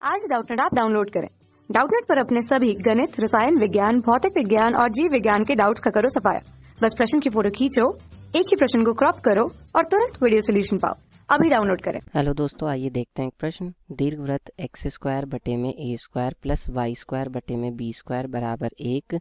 आज Doubtnut app download करें। Doubtnut पर अपने सभी गणित, रसायन विज्ञान, भौतिक विज्ञान और जीव विज्ञान के डाउट्स का करो सफाया। बस प्रश्न की फोटो खींचो, एक ही प्रश्न को क्रॉप करो और तुरंत वीडियो सोल्यूशन पाओ। अभी डाउनलोड करें। हेलो दोस्तों, आइए देखते हैं एक प्रश्न। दीर्घवृत्त एक्स स्क्वायर बटे में ए स्क्वायर प्लस वाई स्क्वायर बटे में बी स्क्वायर बराबर 1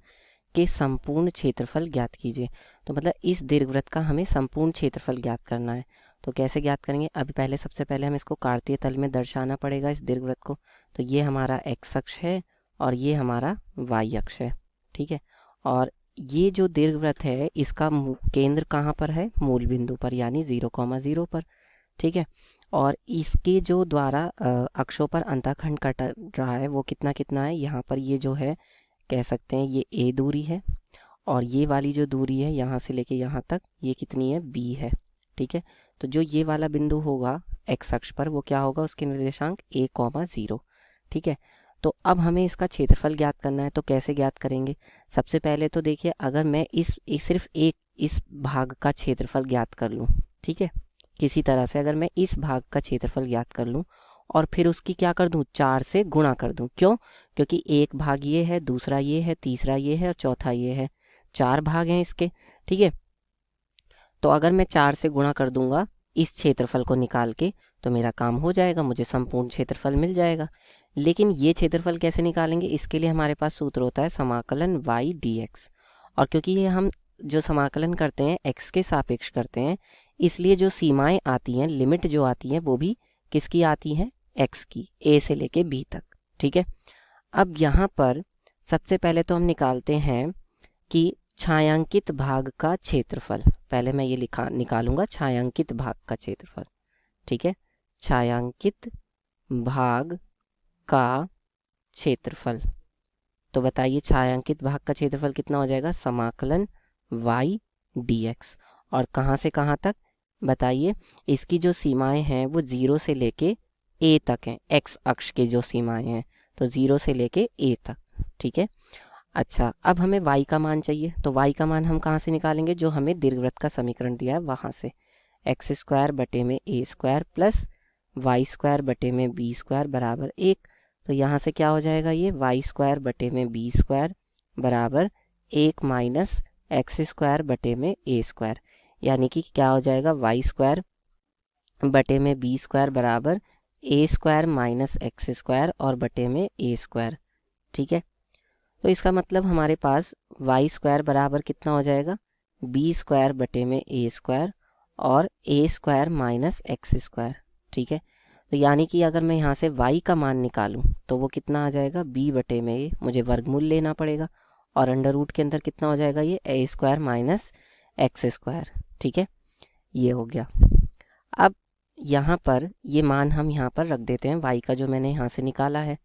के संपूर्ण क्षेत्रफल ज्ञात कीजिए। तो मतलब इस दीर्घवृत्त का हमें संपूर्ण क्षेत्रफल ज्ञात करना है। तो कैसे ज्ञात करेंगे? अभी सबसे पहले हमें इसको कार्तीय तल में दर्शाना पड़ेगा, इस दीर्घवृत्त को। तो ये हमारा एक्स अक्ष है और ये हमारा वाई अक्ष है, ठीक है। और ये जो दीर्घवृत्त है इसका केंद्र कहाँ पर है? मूल बिंदु पर, यानी 0,0 पर, ठीक है। और इसके जो द्वारा अक्षों पर अंतःखंड कट रहा है वो कितना कितना है? यहाँ पर ये जो है कह सकते हैं ये ए दूरी है, और ये वाली जो दूरी है यहाँ से लेके यहाँ तक ये कितनी है? बी है, ठीक है। तो जो ये वाला बिंदु होगा एक्स अक्ष पर वो क्या होगा? उसके निर्देशांक a,0, ठीक है। तो अब हमें इसका क्षेत्रफल ज्ञात करना है। तो कैसे ज्ञात करेंगे? सबसे पहले तो देखिए, अगर मैं सिर्फ एक इस भाग का क्षेत्रफल ज्ञात कर लूँ, ठीक है, किसी तरह से अगर मैं इस भाग का क्षेत्रफल ज्ञात कर लूँ और फिर उसकी क्या कर दूँ? 4 से गुणा कर दूँ। क्यों? क्योंकि एक भाग ये है, दूसरा ये है, तीसरा ये है और चौथा ये है। 4 भाग हैं इसके, ठीक है। तो अगर मैं 4 से गुणा कर दूंगा इस क्षेत्रफल को निकाल के तो मेरा काम हो जाएगा, मुझे संपूर्ण क्षेत्रफल मिल जाएगा। लेकिन ये क्षेत्रफल कैसे निकालेंगे? इसके लिए हमारे पास सूत्र होता है समाकलन y dx। और क्योंकि ये हम जो समाकलन करते हैं x के सापेक्ष करते हैं, इसलिए जो सीमाएं आती हैं, लिमिट जो आती हैं, वो भी किसकी आती हैं? x की, a से लेके b तक, ठीक है। अब यहाँ पर सबसे पहले तो हम निकालते हैं कि छायांकित भाग का क्षेत्रफल। पहले मैं ये निकालूंगा छायांकित भाग का क्षेत्रफल, ठीक है। छायांकित भाग का क्षेत्रफल। तो बताइए छायांकित भाग का क्षेत्रफल कितना हो जाएगा? समाकलन y dx। और कहाँ से कहाँ तक बताइए? इसकी जो सीमाएं हैं वो 0 से लेके a तक हैं, x अक्ष के जो सीमाएं हैं, तो 0 से लेके a तक, ठीक है। अच्छा, अब हमें y का मान चाहिए। तो y का मान हम कहाँ से निकालेंगे? जो हमें दीर्घवृत्त का समीकरण दिया है वहाँ से। एक्स स्क्वायर बटे में a square plus Y square बटे में बी स्क्वायर बराबर 1। तो यहाँ से क्या हो जाएगा? ये वाई स्क्वायर बटे में बी स्क्वायर बराबर 1 माइनस एक्स स्क्वायर बटे में a स्क्वायर, यानी कि क्या हो जाएगा? वाई स्क्वायर बटे में बी स्क्वायर बराबर a square minus x square और बटे में a स्क्वायर, ठीक है। तो इसका मतलब हमारे पास वाई स्क्वायर बराबर कितना हो जाएगा? बी स्क्वायर बटे में ए स्क्वायर और ए स्क्वायर माइनस एक्स स्क्वायर, ठीक है। तो यानी कि अगर मैं यहाँ से y का मान निकालूं तो वो कितना आ जाएगा? b बटे में ए, मुझे वर्गमूल लेना पड़ेगा, और अंडर रूट के अंदर कितना हो जाएगा? ये ए स्क्वायर माइनस एक्स स्क्वायर, ठीक है। ये हो गया। अब यहाँ पर ये मान हम यहाँ पर रख देते हैं, y का जो मैंने यहाँ से निकाला है,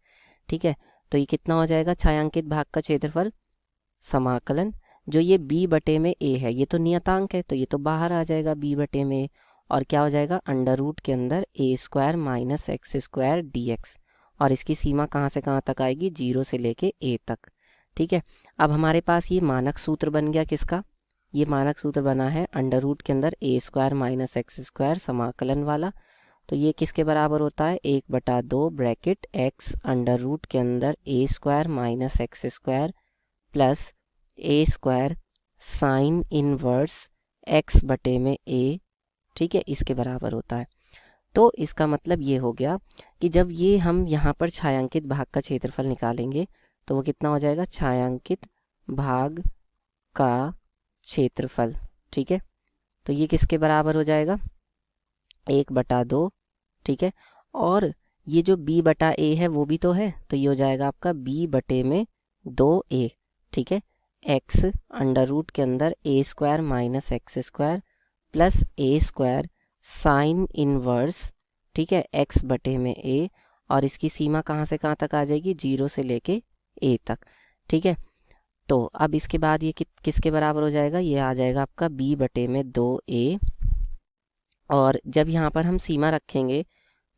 ठीक है। तो ये कितना हो जाएगा? छायांकित भाग का क्षेत्रफल समाकलन, जो ये b बटे में a है, ये तो नियतांक है तो ये तो बाहर आ जाएगा b बटे में, और क्या हो जाएगा? अंडर रूट के अंदर a square minus x square dx। और इसकी सीमा कहाँ से कहाँ तक आएगी? 0 से लेके a तक, ठीक है। अब हमारे पास ये मानक सूत्र बन गया किसका? ये मानक सूत्र बना है अंडर रूट के अंदर a square minus x square समाकलन वाला। तो ये किसके बराबर होता है? 1/2 ब्रैकेट x अंडर रूट के अंदर a square minus x square plus a square sine inverse x बटे में a, ठीक है, इसके बराबर होता है। तो इसका मतलब ये हो गया कि जब ये हम यहाँ पर छायांकित भाग का क्षेत्रफल निकालेंगे तो वो कितना हो जाएगा? छायांकित भाग का क्षेत्रफल, ठीक है। तो ये किसके बराबर हो जाएगा? 1/2, ठीक है। और ये जो b बटा a है वो भी तो है, तो ये हो जाएगा आपका b बटे में 2a, ठीक है। x अंडर रूट के अंदर a square minus x square plus a square sine inverse, ठीक है, x बटे में a, और इसकी सीमा कहाँ से कहाँ तक आ जाएगी? 0 से लेके a तक, ठीक है। तो अब इसके बाद ये किसके बराबर हो जाएगा? ये आ जाएगा आपका b बटे में 2a, और जब यहाँ पर हम सीमा रखेंगे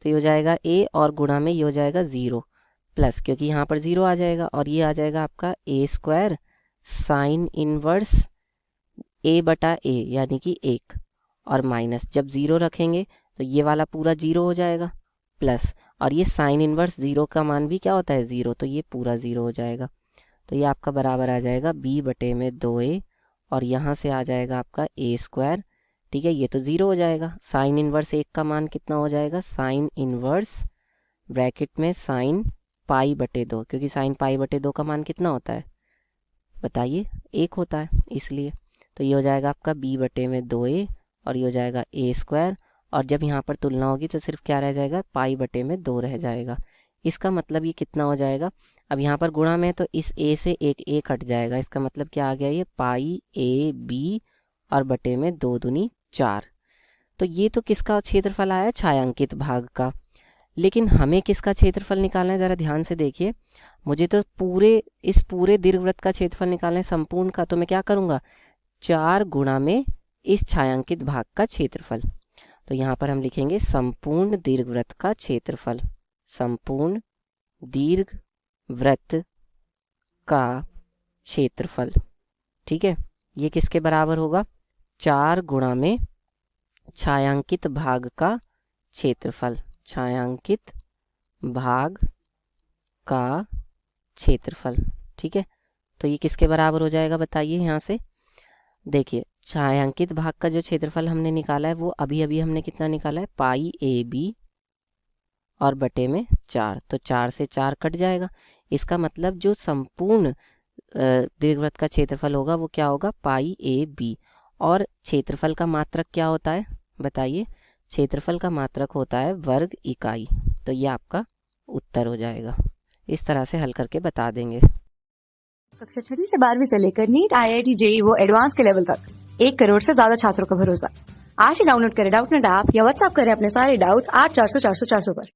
तो ये हो जाएगा a और गुणा में ये हो जाएगा 0 प्लस, क्योंकि यहाँ पर 0 आ जाएगा, और ये आ जाएगा आपका a square sine inverse a बटा a, यानी कि 1, और माइनस जब 0 रखेंगे तो ये वाला पूरा 0 हो जाएगा, प्लस और ये साइन इनवर्स 0 का मान भी क्या होता है 0, तो ये पूरा 0 हो जाएगा। तो ये आपका बराबर आ जाएगा b/2a और यहाँ से आ जाएगा आपका a²। ठीक है, ये तो 0 हो जाएगा। साइन इनवर्स 1 का मान कितना हो जाएगा, साइन इनवर्स ब्रैकेट में साइन π/2, क्योंकि साइन π/2 का मान कितना होता है बताइए, 1 होता है, इसलिए। तो ये हो जाएगा आपका b/2a और ये हो जाएगा a²। और जब यहाँ पर तुलना होगी तो सिर्फ क्या रह जाएगा, π/2 रह जाएगा। इसका मतलब ये कितना हो जाएगा, अब यहाँ पर गुणा में तो इस a से एक a कट जाएगा, इसका मतलब क्या आ गया, ये π/a/b और बटे में 2 दूनी 4। तो ये तो किसका क्षेत्रफल आया, छायांकित भाग का। लेकिन हमें किसका क्षेत्रफल निकालना है, ज़रा ध्यान से देखिए। मुझे तो इस पूरे दीर्घवृत्त का क्षेत्रफल निकालना है, संपूर्ण का। तो मैं क्या करूँगा, 4 गुणा में इस छायांकित भाग का क्षेत्रफल। तो यहाँ पर हम लिखेंगे संपूर्ण दीर्घवृत्त का क्षेत्रफल, संपूर्ण दीर्घवृत्त का क्षेत्रफल। ठीक है, ये किसके बराबर होगा, 4 गुणा में छायांकित भाग का क्षेत्रफल, छायांकित भाग का क्षेत्रफल। ठीक है, तो ये किसके बराबर हो जाएगा बताइए। यहाँ से देखिए, छायांकित भाग का जो क्षेत्रफल हमने निकाला है वो अभी हमने कितना निकाला है, π/a/b और बटे में 4। तो 4 से 4 कट जाएगा। इसका मतलब जो संपूर्ण दीर्घवृत्त का क्षेत्रफल होगा वो क्या होगा, π/a/b। और क्षेत्रफल का मात्रक क्या होता है बताइए, क्षेत्रफल का मात्रक होता है वर्ग इकाई। तो ये आपका उत्तर हो जाएगा। इस तरह से हल करके बता देंगे। कक्षा 6वीं से 12वीं से लेकर नीट, IIT, JEE वो एडवांस के लेवल तक 1 करोड़ से ज्यादा छात्रों का भरोसा। आज ही डाउनलोड करें डाउटनेट ऐप या व्हाट्सएप करें अपने सारे डाउट्स 8400 400 400 पर।